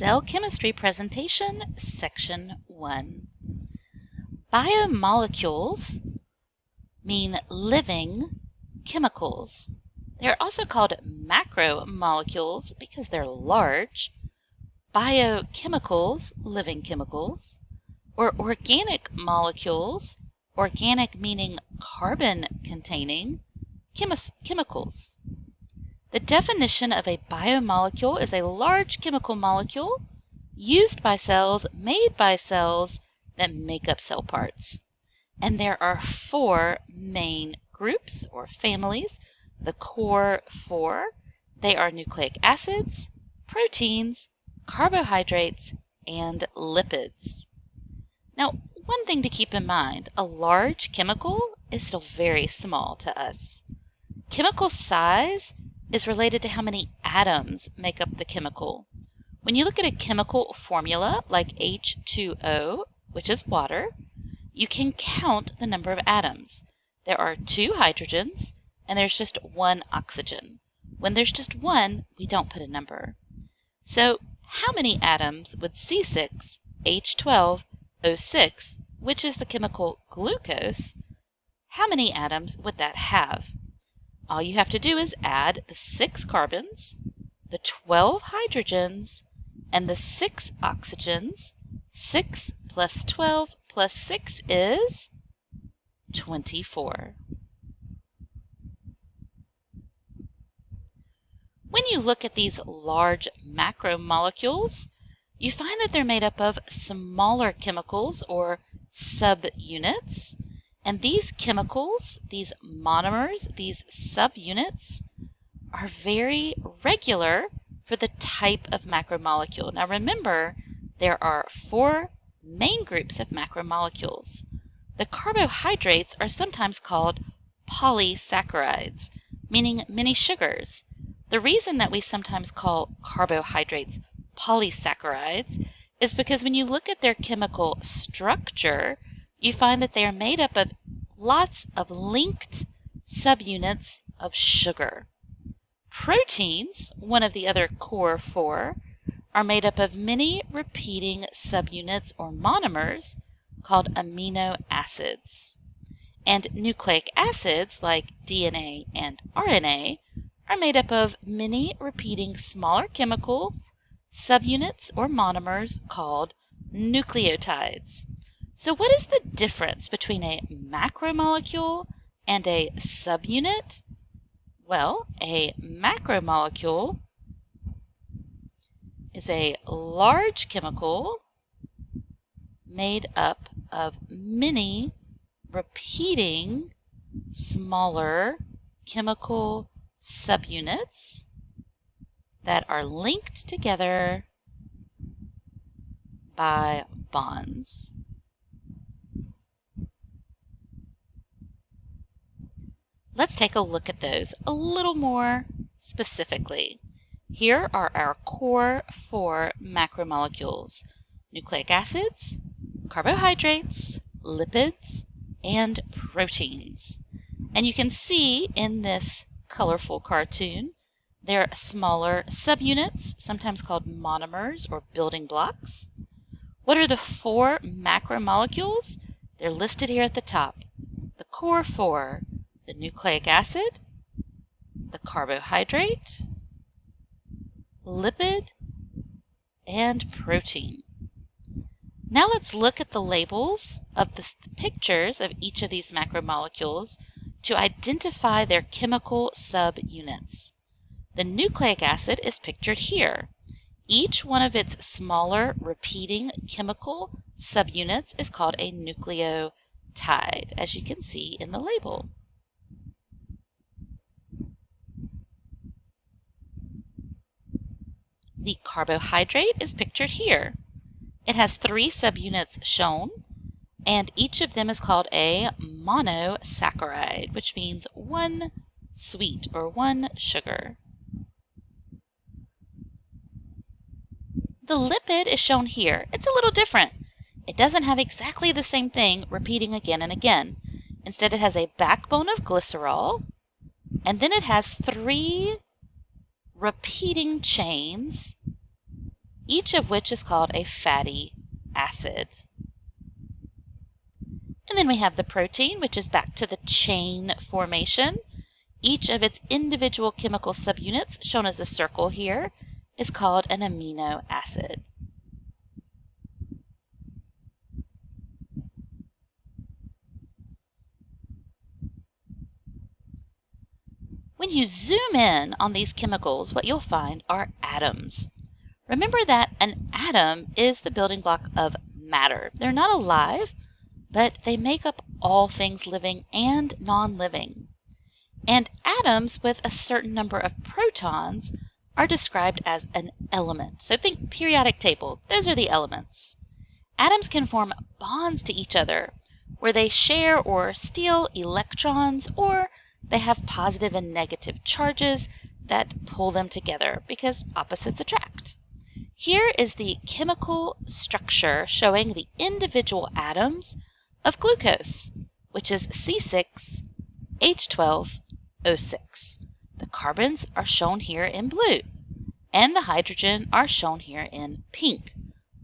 Cell Chemistry Presentation, Section 1. Biomolecules mean living chemicals. They are also called macromolecules because they're large, biochemicals, living chemicals, or organic molecules, organic meaning carbon-containing chemicals. The definition of a biomolecule is a large chemical molecule used by cells, made by cells, that make up cell parts. And there are four main groups or families, the core four. They are nucleic acids, proteins, carbohydrates, and lipids. Now, one thing to keep in mind, a large chemical is still very small to us. Chemical size is related to how many atoms make up the chemical. When you look at a chemical formula like H2O, which is water, you can count the number of atoms. There are 2 hydrogens and there's just 1 oxygen. When there's just 1, we don't put a number. So how many atoms would C6H12O6, which is the chemical glucose, how many atoms would that have? All you have to do is add the 6 carbons, the 12 hydrogens, and the 6 oxygens. 6 plus 12 plus 6 is 24. When you look at these large macromolecules, you find that they're made up of smaller chemicals or subunits. And these chemicals, these monomers, these subunits, are very regular for the type of macromolecule. Now remember, there are 4 main groups of macromolecules. The carbohydrates are sometimes called polysaccharides, meaning many sugars. The reason that we sometimes call carbohydrates polysaccharides is because when you look at their chemical structure, you find that they are made up of lots of linked subunits of sugar. Proteins, one of the other core 4, are made up of many repeating subunits or monomers called amino acids. And nucleic acids, like DNA and RNA, are made up of many repeating smaller chemicals, subunits or monomers called nucleotides. So what is the difference between a macromolecule and a subunit? Well, a macromolecule is a large chemical made up of many repeating smaller chemical subunits that are linked together by bonds. Let's take a look at those a little more specifically. Here are our core 4 macromolecules: nucleic acids, carbohydrates, lipids, and proteins. And you can see in this colorful cartoon, there are smaller subunits, sometimes called monomers or building blocks. What are the 4 macromolecules? They're listed here at the top. The core 4. The nucleic acid, the carbohydrate, lipid, and protein. Now let's look at the labels of the pictures of each of these macromolecules to identify their chemical subunits. The nucleic acid is pictured here. Each one of its smaller repeating chemical subunits is called a nucleotide, as you can see in the label. The carbohydrate is pictured here. It has 3 subunits shown, and each of them is called a monosaccharide, which means 1 sweet or 1 sugar. The lipid is shown here. It's a little different. It doesn't have exactly the same thing repeating again and again. Instead, it has a backbone of glycerol, and then it has 3 repeating chains each of which is called a fatty acid. And then we have the protein, which is back to the chain formation. Each of its individual chemical subunits, shown as the circle here, is called an amino acid. When you zoom in on these chemicals, what you'll find are atoms. Remember that an atom is the building block of matter. They're not alive, but they make up all things living and non-living. And atoms with a certain number of protons are described as an element. So think periodic table. Those are the elements. Atoms can form bonds to each other where they share or steal electrons, or they have positive and negative charges that pull them together because opposites attract. Here is the chemical structure showing the individual atoms of glucose, which is C6H12O6. The carbons are shown here in blue, and the hydrogen are shown here in pink,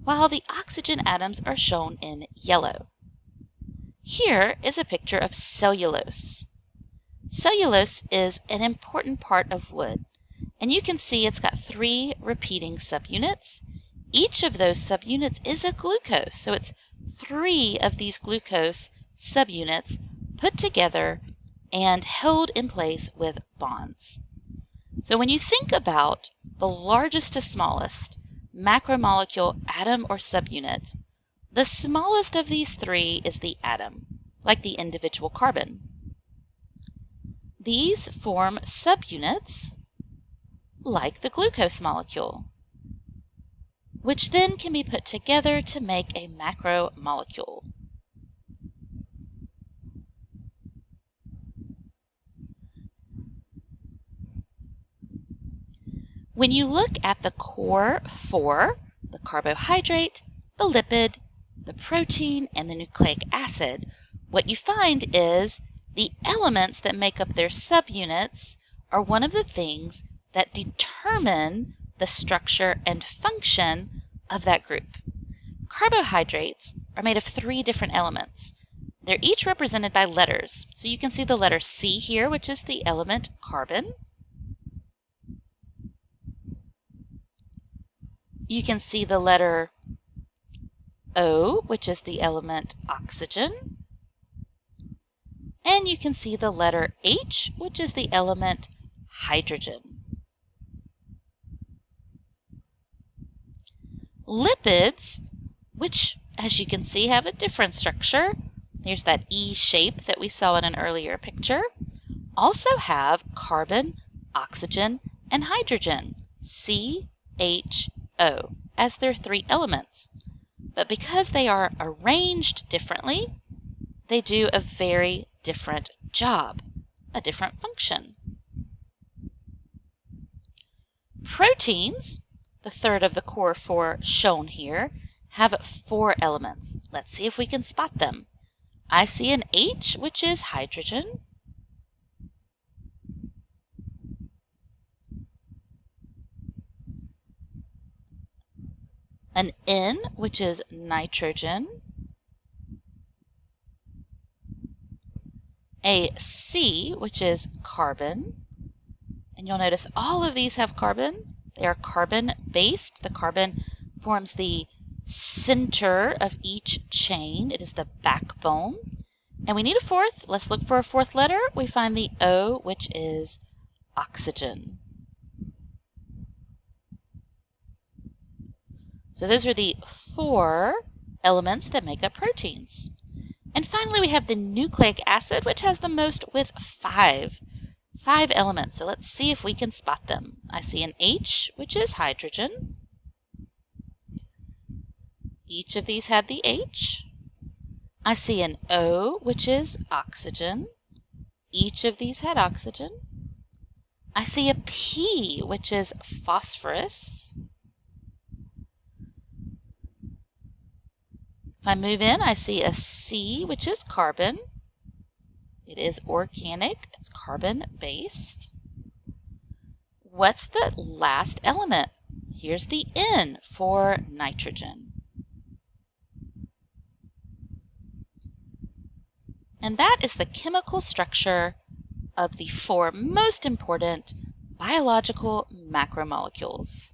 while the oxygen atoms are shown in yellow. Here is a picture of cellulose. Cellulose is an important part of wood, and you can see it's got 3 repeating subunits. Each of those subunits is a glucose, so it's 3 of these glucose subunits put together and held in place with bonds. So when you think about the largest to smallest macromolecule atom or subunit, the smallest of these 3 is the atom, like the individual carbon. These form subunits like the glucose molecule, which then can be put together to make a macromolecule. When you look at the core 4, the carbohydrate, the lipid, the protein, and the nucleic acid, what you find is the elements that make up their subunits are one of the things that determine the structure and function of that group. Carbohydrates are made of 3 different elements. They're each represented by letters. So you can see the letter C here, which is the element carbon. You can see the letter O, which is the element oxygen. And you can see the letter H, which is the element hydrogen. Lipids, which as you can see have a different structure, here's that E shape that we saw in an earlier picture, also have carbon, oxygen, and hydrogen, CHO, as their 3 elements. But because they are arranged differently, they do a very different job, a different function. Proteins, the third of the core 4 shown here, have 4 elements. Let's see if we can spot them. I see an H, which is hydrogen. An N, which is nitrogen. A C, which is carbon. And you'll notice all of these have carbon. They are carbon-based. The carbon forms the center of each chain. It is the backbone. And we need a 4th. Let's look for a 4th letter. We find the O, which is oxygen. So those are the 4 elements that make up proteins. And finally, we have the nucleic acid, which has the most with 5 elements. So let's see if we can spot them. I see an H, which is hydrogen. Each of these had the H. I see an O, which is oxygen. Each of these had oxygen. I see a P, which is phosphorus. If I move in, I see a C, which is carbon. It is organic. It's carbon-based. What's the last element? Here's the N for nitrogen. And that is the chemical structure of the 4 most important biological macromolecules.